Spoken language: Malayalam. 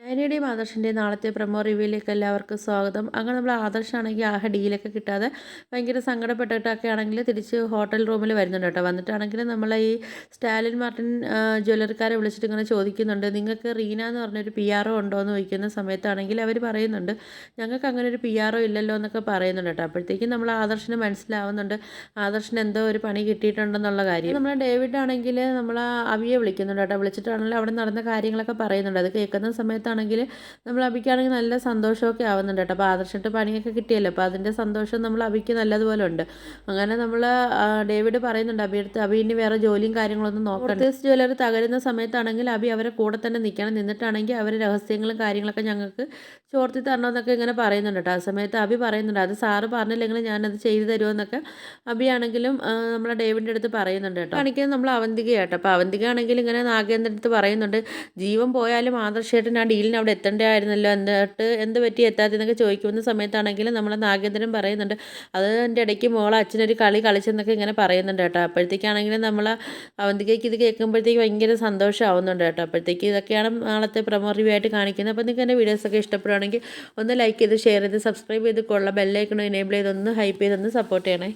നയനയുടെയും ആദർശിൻ്റെയും നാളത്തെ പ്രൊമോ റിവ്യൂയിലേക്ക് എല്ലാവർക്കും സ്വാഗതം. അങ്ങനെ നമ്മൾ ആദർശാണെങ്കിൽ ഡീലൊക്കെ കിട്ടാതെ ഭയങ്കര സങ്കടപ്പെട്ടിട്ടൊക്കെ ആണെങ്കിൽ തിരിച്ച് ഹോട്ടൽ റൂമിൽ വരുന്നുണ്ട് കേട്ടോ. വന്നിട്ടാണെങ്കിൽ നമ്മളെ ഈ സ്റ്റാലിൻ മാർട്ടിൻ ജ്വല്ലറിക്കാരെ വിളിച്ചിട്ട് ഇങ്ങനെ ചോദിക്കുന്നുണ്ട്, നിങ്ങൾക്ക് റീന എന്ന് പറഞ്ഞൊരു പി ആർ ഒ ഉണ്ടോ എന്ന് ചോദിക്കുന്ന സമയത്താണെങ്കിൽ അവർ പറയുന്നുണ്ട്, ഞങ്ങൾക്ക് അങ്ങനെ ഒരു പി ആർ ഒ ഇല്ലല്ലോ എന്നൊക്കെ പറയുന്നുണ്ട് കേട്ടോ. അപ്പോഴത്തേക്കും നമ്മൾ ആദർശിന് മനസ്സിലാവുന്നുണ്ട് ആദർശിന് എന്തോ ഒരു പണി കിട്ടിയിട്ടുണ്ടെന്നുള്ള കാര്യം. നമ്മൾ ഡേവിഡ് ആണെങ്കിൽ നമ്മൾ അവിയെ വിളിക്കുന്നുണ്ട് കേട്ടോ. വിളിച്ചിട്ടാണെങ്കിൽ അവിടെ നടന്ന കാര്യങ്ങളൊക്കെ പറയുന്നുണ്ട്. അത് കേൾക്കുന്ന സമയത്താണെങ്കിൽ നമ്മൾ അബിക്കാണെങ്കിൽ നല്ല സന്തോഷമൊക്കെ ആവുന്നുണ്ട് കേട്ടോ. അപ്പോൾ ആദർശിട്ട് പണിയൊക്കെ കിട്ടിയല്ലോ, അപ്പോൾ അതിൻ്റെ സന്തോഷം നമ്മൾ അബിക്ക് നല്ലതുപോലെ ഉണ്ട്. അങ്ങനെ നമ്മൾ ഡേവിഡ് പറയുന്നുണ്ട് അബിയെടുത്ത്, അബി ഇനി വേറെ ജോലിയും കാര്യങ്ങളൊന്നും നോക്കണ്ട. ജ്വല്ലറി തകരുന്ന സമയത്താണെങ്കിൽ അബി അവരെ കൂടെ തന്നെ നിൽക്കണം, നിന്നിട്ടാണെങ്കിൽ അവർ രഹസ്യങ്ങളും കാര്യങ്ങളൊക്കെ ഞങ്ങൾക്ക് ചോർത്തി തരണമെന്നൊക്കെ ഇങ്ങനെ പറയുന്നുണ്ട് കേട്ടോ. ആ സമയത്ത് അബി പറയുന്നുണ്ട്, അത് സാറ് പറഞ്ഞില്ലെങ്കിൽ ഞാനത് ചെയ്തു തരുമെന്നൊക്കെ അബിയാണെങ്കിലും നമ്മളെ ഡേവിഡിൻ്റെ അടുത്ത് പറയുന്നുണ്ട് കേട്ടോ. കാണിക്കുന്നത് നമ്മൾ അവന്തിക കേട്ടോ. അപ്പോൾ അവന്തിക ആണെങ്കിൽ ഇങ്ങനെ നാഗേന്ദ്രൻ്റെ അടുത്ത് പറയുന്നുണ്ട്, ജീവൻ പോയാലും ആദർശേട്ടൻ ആ ഡീലിന് അവിടെ എത്തേണ്ടതായിരുന്നല്ലോ, എന്നിട്ട് എന്ത് പറ്റി എത്താത്തതെന്നൊക്കെ ചോദിക്കുന്ന സമയത്താണെങ്കിലും നമ്മളെ നാഗേന്ദ്രൻ പറയുന്നുണ്ട്, അത് എൻ്റെ ഇടയ്ക്ക് മോളെ അച്ഛനൊരു കളി കളിച്ചെന്നൊക്കെ ഇങ്ങനെ പറയുന്നുണ്ട് കേട്ടോ. അപ്പോഴത്തേക്കാണെങ്കിലും നമ്മൾ അവന്തികയ്ക്ക് ഇത് കേൾക്കുമ്പോഴത്തേക്ക് ഭയങ്കര സന്തോഷമാവുന്നുണ്ട് കേട്ടോ. അപ്പോഴത്തേക്ക് ഇതൊക്കെയാണ് നാളത്തെ പ്രൊമോ റിവ്യൂ ആയിട്ട് കാണിക്കുന്നത്. അപ്പോൾ നിങ്ങൾക്ക് എൻ്റെ വീഡിയോസൊക്കെ ഇഷ്ടപ്പെടുകയാണെങ്കിൽ ഒന്ന് ലൈക്ക് ചെയ്ത് ഷെയർ ചെയ്ത് സബ്സ്ക്രൈബ് ചെയ്ത് കൊള്ള ബെല്ലൈക്കൺ എനേബിൾ ചെയ്തൊന്ന് ഹൈപ്പ് ചെയ്തൊന്ന് സപ്പോർട്ട് ചെയ്യണേ.